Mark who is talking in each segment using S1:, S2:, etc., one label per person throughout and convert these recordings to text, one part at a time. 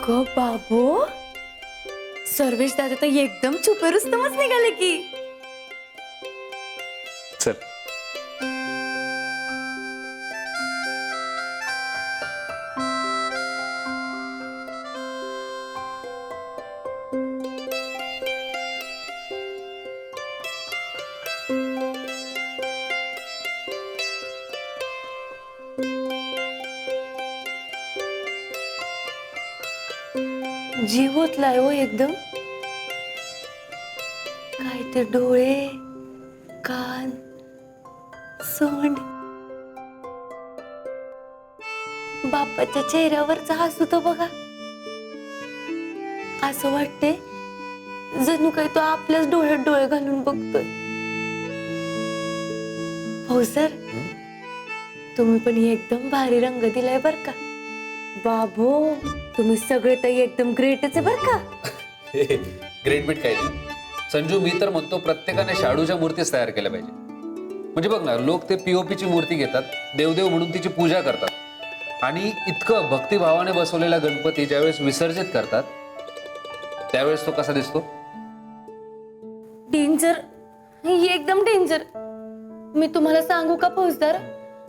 S1: अगं बाबू, सर्वेश दादा तर एकदम छुपे रुस्तमच निघाले की.
S2: चल.
S1: जीव ओतलाय हो एकदम. काय ते डोळे, कान, सोंड, बापाच्या चेहऱ्यावरचा हसू तो बघा. असं वाटते जणू काही तो आपल्याच डोळ्यात डोळे घालून बघतोय. हो सर, तुम्ही पण एकदम भारी रंग दिलाय बर का. बाबू, तुम्ही सगळे तर एकदम ग्रेटच आहे बर का.
S2: ग्रेट बीट काय नाही संजू, मी तर म्हणतो प्रत्येकाने शाडूच्या मूर्तीच तयार केल्या पाहिजे. म्हणजे बघ ना, लोक ते पीओपीची मूर्ती घेतात, देवदेव म्हणून तिची पूजा करतात, आणि इतकं भक्तिभावाने बसवलेला गणपती ज्यावेळेस विसर्जित करतात त्यावेळेस तो कसा दिसतो.
S1: डेंजर, एकदम डेंजर. मी तुम्हाला सांगू का फौजदार,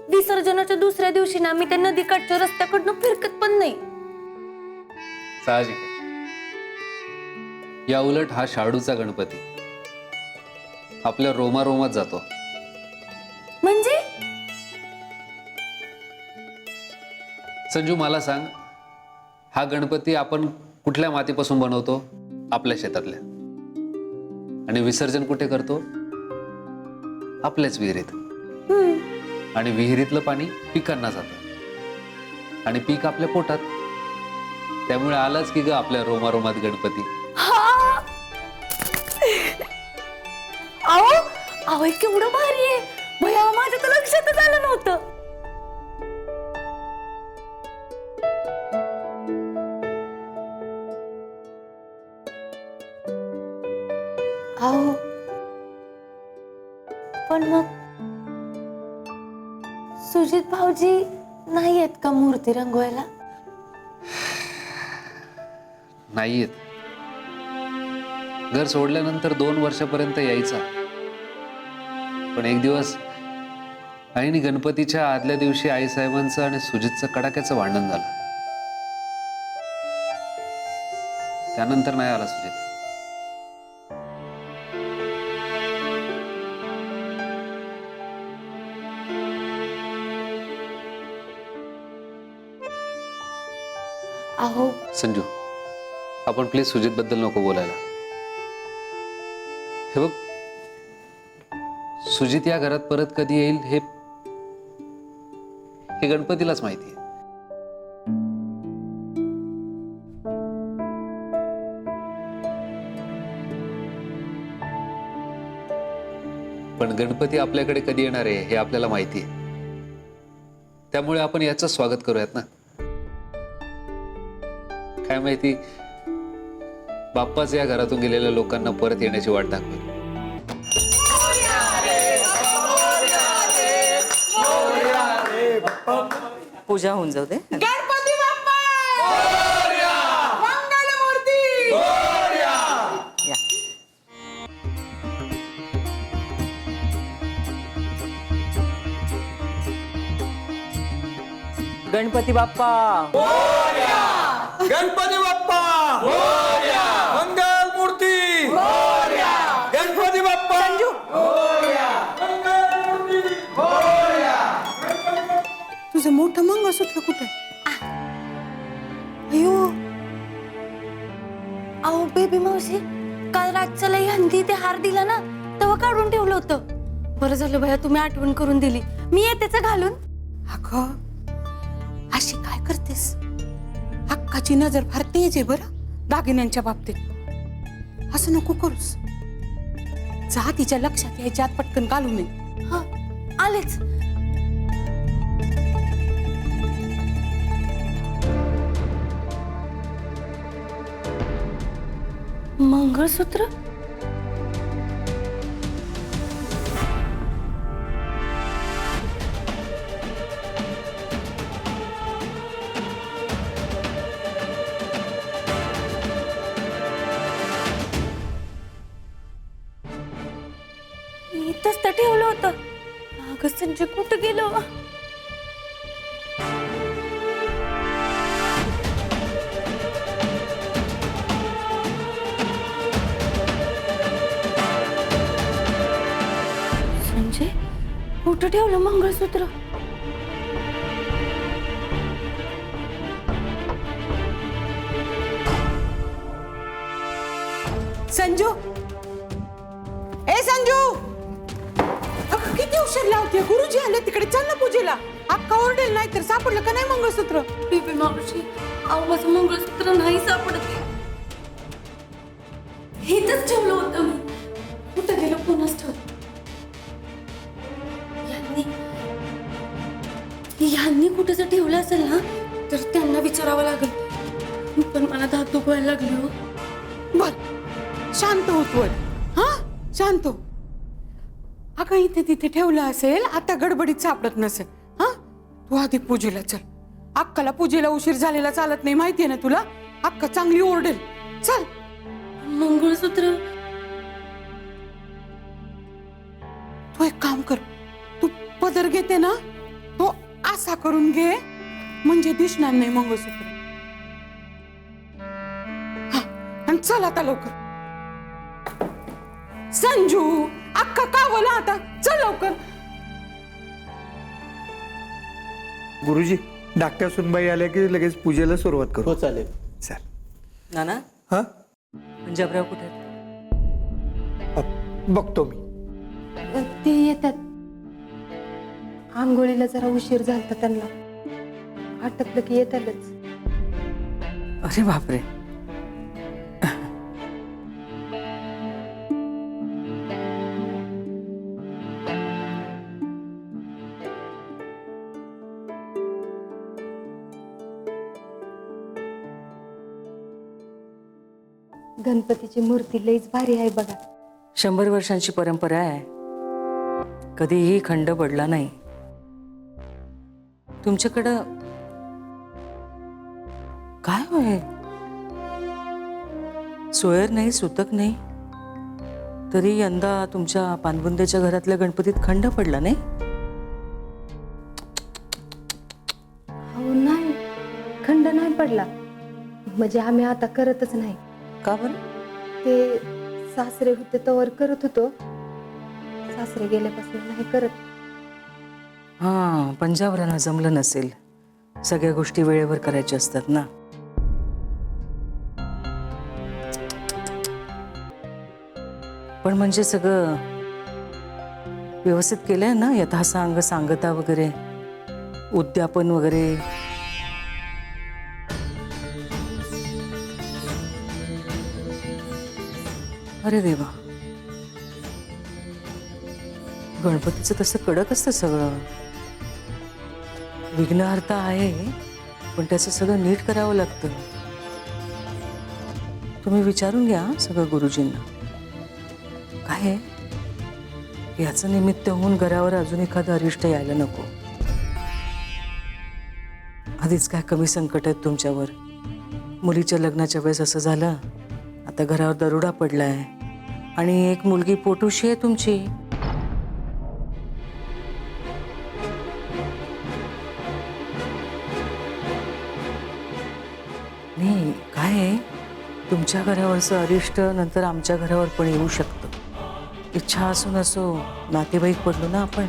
S1: विसर्जनाच्या दुसऱ्या दिवशी ना मी त्या नदीकाठच्या रस्त्याकडनं फिरकत पण नाही.
S2: साहजिक आहे. या उलट हा शाडूचा गणपती आपल्या रोमारोमात जातो.
S1: म्हणजे
S2: संजू मला सांग, हा गणपती आपण कुठल्या मातीपासून बनवतो? आपल्या शेतातल्या. आणि विसर्जन कुठे करतो? आपल्याच विहिरीत. आणि विहिरीतलं पाणी पिकांना जातं, आणि पीक आपल्या पोटात. त्यामुळे आलाच की ग आपल्या रोमारोमात गणपती.
S1: अहो अहो, केवढं भारी आहे भैया, माझ्या तर लक्षातच आलं नव्हतं. अहो पण मग सुजित भाऊजी नाही आहेत का मूर्ती रंगवायला?
S2: नाहीयेत. घर सोडल्यानंतर 2 वर्षापर्यंत यायचा, पण एक दिवस आईने गणपतीच्या आदल्या दिवशी आईसाहेबांचं आणि सुजितचं कडाक्याचं भांडण झालं. त्यानंतर नाही आला सुजित.
S1: अहो
S2: संजू, आपण प्लीज सुजित बद्दल नको बोलायला. हे बघ, सुजित या घरात परत कधी येईल हे गणपतीलाच माहिती आहे. पण गणपती आपल्याकडे कधी येणार आहे हे आपल्याला माहिती आहे. त्यामुळे आपण याचं स्वागत करूयात ना. काय माहिती, बाप्पाच या घरातून गेलेल्या लोकांना परत येण्याची वाट दाखवेल.
S3: पूजा होऊन जाऊ दे.
S4: गणपती बाप्पा मोरया, मंगलमूर्ती मोरया.
S3: या. गणपती बाप्पा
S4: मोरया, गणपती बाप्पा मोरया, मंगलमूर्ती मोरया, गणपती बाप्पा
S3: संजू
S4: मोरया, मंगलमूर्ती मोरया.
S5: तुझं मोठं मंगळसूत्र कुठे? अयो,
S1: अहो बेबी मावशी, काल रातच्याला हंदी ते हार दिला ना, तेव्हा काढून ठेवलं होतं. बरं झालं भैया तुम्ही आठवण करून दिली. मी येतेच घालून.
S5: अगं अशी काय करतेस? हक्काची नजर फार तेज आहे बरं दागिन्यांच्या बाबतीत. असं नको करूस. जा तिच्या लक्षात यायच्या आत पटकन घालू नये.
S1: हा, आलेच. मंगळसूत्र? होतं. अगं संजय कुठं गेलो? संजय कुठं ठेवलं मंगळसूत्र?
S5: संजू, ए संजू, अगं किती उशीर लावते. गुरुजी आले तिकडे, चल ना पूजेला. अक्का ओरडेल नाही तर. सापडलं का नाही मंगळसूत्र?
S1: बेबी मावशी, अहो माझं मंगळसूत्र नाही सापडते. इथंच ठेवलं होतं मी. कुठं गेलं कोणाच ठेवलं? यांनी कुठं जर ठेवलं असेल ना तर त्यांना विचारावं लागेल. पण मला धाक दुखायला लागली हो.
S5: बर, शांत हो तू. हा, शांत हो. अगं इथे तिथे ठेवलं असेल, आता गडबडीत सापडत नसेल. हा, तू आधी पूजेला चल. अक्काला पूजेला उशीर झालेला चालत नाही, माहितीये ना तुला. अक्का चांगली ओरडेल. चल.
S1: मंगळसूत्र
S5: तू एक काम कर, तू पदर घेते ना तो असा करून घे, म्हणजे दिसणार नाही मंगळसूत्र. हा, आणि चल आता लवकर. संजू, अक्का का बोला आता. चल लवकर.
S6: गुरुजी, धाकट्या सुनबाई आल्या की लगेच पूजेला सुरुवात करू.
S7: हो चालेल.
S6: चल.
S3: नाना,
S6: हा,
S3: पंजाबराव कुठे आहेत?
S6: बघतो मी.
S1: ते येतात. आंघोळीला जरा उशीर झाला त्यांना. आटपलं की येतातच.
S3: अरे बापरे.
S1: गणपतीची मूर्ती लईच भारी आहे बघा.
S3: 100 वर्षांची परंपरा आहे. कधीही खंड पडला नाही. तुमच्याकडं काय होय? सोयर नाही, सुतक नाही, तरी यंदा तुमच्या पानबुंदेच्या घरातल्या गणपतीत खंड पडला नाही?
S1: हो नाही, खंड नाही पडला. म्हणजे आम्ही आता करतच नाही.
S3: का बरं?
S1: ते सासरे होते तवर करत होतो. सासरे गेल्यापासून नाही करत.
S3: हां, पंजाबरांना जमलं नसेल. सगळ्या गोष्टी वेळेवर करायच्या असतात ना. पण म्हणजे सगळं व्यवस्थित केलंय ना? यथासांग सांगता वगैरे, उद्यापन वगैरे. अरे देवा, गणपतीचं तसं कडक असतं सगळं. विघ्नहर्ता आहे, पण त्याचं सगळं नीट करावं लागतं. तुम्ही विचारून घ्या सगळं गुरुजींना. काय आहे, याचं निमित्त होऊन घरावर अजून एखादं अरिष्ट यायला नको. आधीच काय कमी संकट आहेत तुमच्यावर. मुलीच्या लग्नाच्या वेळेस असं झालं, आता घरावर दरोडा पडलाय, आणि एक मुलगी पोटुशी आहे तुमची. नाही, काय आहे, तुमच्या घरावरचं अरिष्ट नंतर आमच्या घरावर पण येऊ शकतं. इच्छा असून असो नातेवाईक पडलो ना आपण.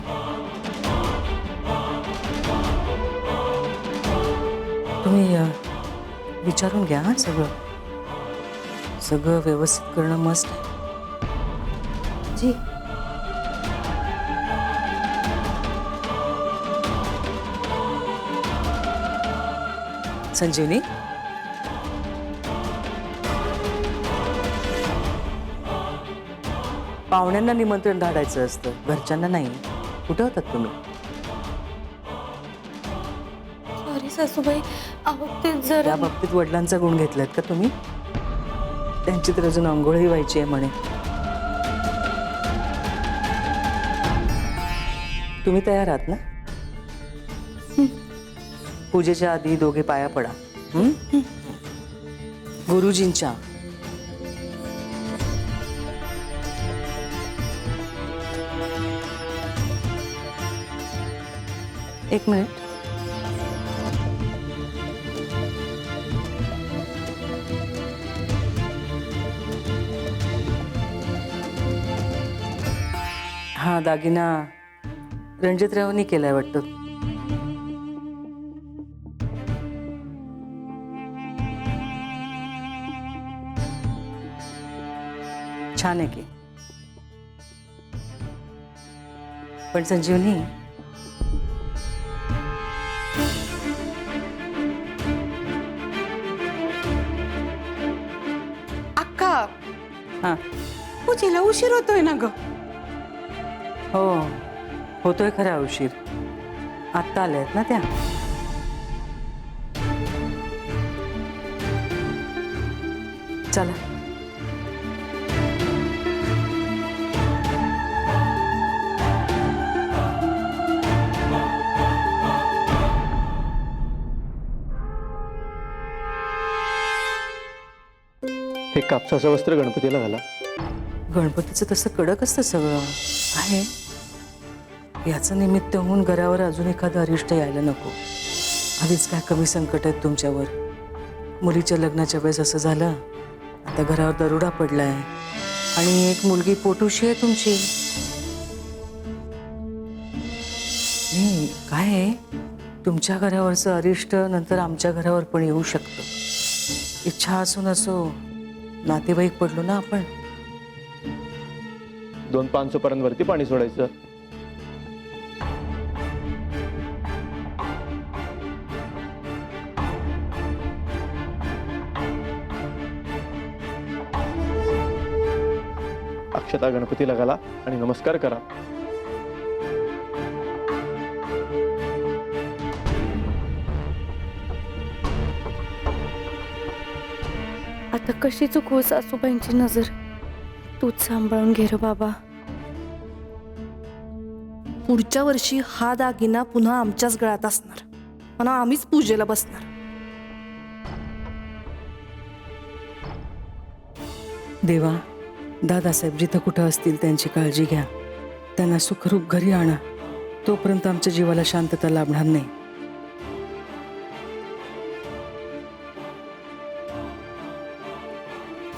S3: तुम्ही विचारून घ्या सगळं. सगळं व्यवस्थित करणं मस्त आहे.
S1: जी.
S3: संजीवनी, पाहुण्यांना निमंत्रण धाडायचं असतं, घरच्यांना नाही. कुठं होतात तुम्ही?
S1: सॉरी सासूबाई, अहो ते
S3: त्या
S1: जरा
S3: बाबतीत वडिलांचा गुण घेतलात का तुम्ही? त्यांची तर अजून अंघोळही व्हायची आहे म्हणे. तुम्ही तयार आहात ना? पूजेच्या आधी दोघे पाया पडा. गुरुजींच्या. एक मिनिट. हा दागिना रणजितरावांनी केलाय वाटतं. छान आहे की. पण संजीवनी,
S5: अक्का
S3: हा
S5: पूजेला उशीर होतोय ना ग.
S3: हो होतोय खरा उशीर. आत्ता आल्या आहेत ना त्या. चला.
S7: हे कापसाचं वस्त्र गणपतीला घाला.
S3: गणपतीचं तसं कडक असतं सगळं आहे. याचं निमित्त होऊन घरावर अजून एखादं अरिष्ट यायला नको. आधीच काय कमी संकट आहेत तुमच्यावर. मुलीच्या लग्नाच्या वेळेस असं झालं, आता घरावर दरोडा पडलाय आणि एक मुलगी पोटुशी आहे तुमची. नाही काय आहे, तुमच्या घरावरचं अरिष्ट नंतर आमच्या घरावर पण येऊ शकतं. इच्छा असून असो नातेवाईक पडलो ना आपण.
S7: 2 पान सुपाऱ्यांवरती पाणी सोडायचं. अक्षता गणपतीला घाला आणि नमस्कार करा.
S1: आता कशी चुकवू सासूबाईंची नजर. तूच सांभाळून घे रे बाबा.
S8: पुढच्या वर्षी हा दागिना पुन्हा आमच्याच गळ्यात असणार. म्हणून आम्हीच पूजेला बसणार.
S3: देवा, दादासाहेब जिथं कुठं असतील त्यांची काळजी घ्या. त्यांना सुखरूप घरी आणा. तोपर्यंत आमच्या जीवाला शांतता लाभणार नाही.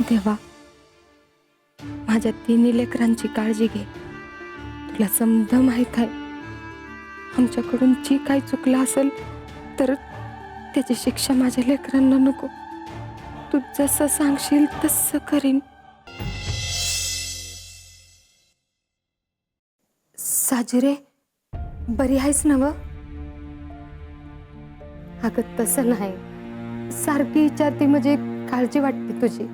S9: देवा, माझ्या 3 लेकरांची काळजी घे. तुला समजा माहीत आहे, आमच्याकडून जी काही चुकलं असेल तर त्याची शिक्षा माझ्या लेकरांना नको. तू जसं सांगशील तसं करीन. साजिरे, बरी आहेस ना व? अगं तसं नाही, सारखी विचारते म्हणजे काळजी वाटते तुझी.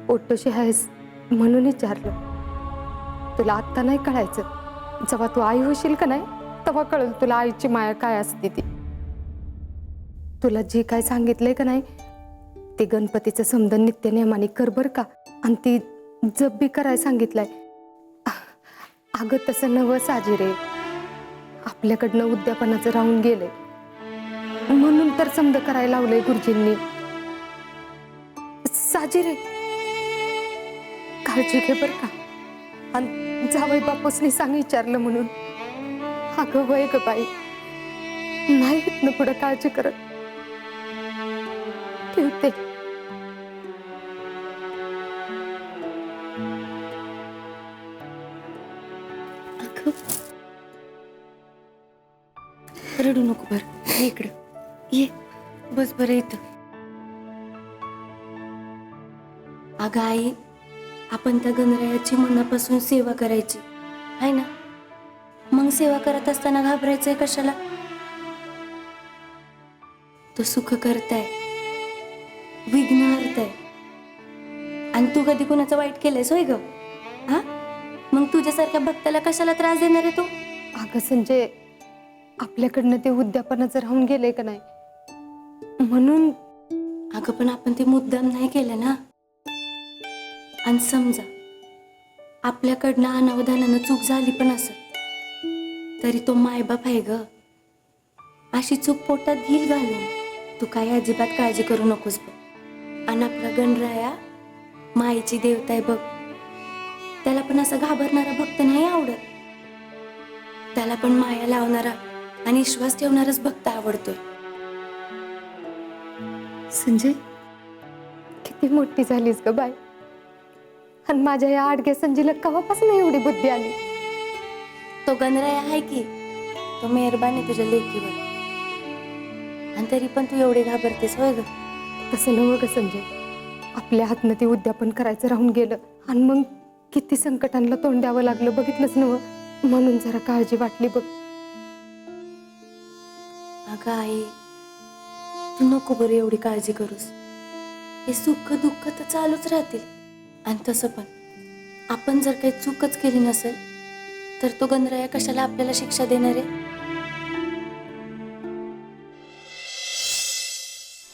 S9: पोटोशी आहेस म्हणून विचारलं. तुला आत्ता नाही कळायचं, जेव्हा तू आई होशील का नाही तेव्हा कळेल तुला आईची माया काय असते ती. तुला जे काय सांगितलंय का नाही ते गणपतीचं समदन नित्य नियमाने कर बर का. आणि ती जप बी करायला सांगितलंय. अगं तसं नवं साजिरे, आपल्याकडनं उद्यापनाचं राहून गेलंय म्हणून तर समद करायला लावलंय गुरुजींनी. साजिरे काळजी घे बर का. आणि जावई बापूसनी सांग विचारलं म्हणून. अगं वय ग बाई, नाही इथनं पुढं काळजी करत. ठेवते.
S1: रडू नको बरं. ये इकडं ये, बस बरं इथं. अगं आई, आपण त्या गणरायाची मनापासून सेवा करायची आहे ना. मग सेवा करत असताना घाबरायचंय कशाला. तो सुख करताय, विघ्न हरताय. आणि तू कधी कुणाचं वाईट केलंयस होय ग? हा, मग तुझ्यासारख्या भक्ताला कशाला त्रास देणार आहे तू?
S9: अगं संजय, आपल्याकडनं ते उद्यापनाचं राहून गेलंय का नाही म्हणून.
S1: अगं पण आपण ते मुद्दाम नाही केलं ना. आणि समजा आपल्याकडनं अनावधानानं चूक झाली पण असेल तरी तो मायबाप आहे ग. अशी चूक पोटात घेईल घालून. तू काही अजिबात काळजी करू नकोस बघ. आणि आपला गणराया मायेची देवता आहे बघ. त्याला पण असा घाबरणारा भक्त नाही आवडत. त्याला पण माया लावणारा आणि विश्वास ठेवणारच भक्त आवडतोय.
S9: संजय, किती मोठी झालीस ग बाय. आणि माझ्या या आडग्या संजीला केव्हापासून एवढी बुद्धी आली?
S1: तो गणराया आहे की, तो मेहरबान आहे तुझ्या लेकीवर. आणि तरी पण तू एवढे घाबरतेस होय ग?
S9: तसं नव्ह ग संजय, आपल्या हातनं ते उद्यापन करायचं राहून गेलं आणि मग किती संकटांना तोंड द्यावं लागलं बघितलंच नव्ह. म्हणून जरा काळजी वाटली बघ.
S1: अगं आई, तू नको बरं एवढी काळजी करूस. हे सुख दुःख तर चालूच राहतील. आणि तसं पण आपण जर काही चूकच केली नसेल तर तो गणराया कशाला आपल्याला शिक्षा देणार आहे?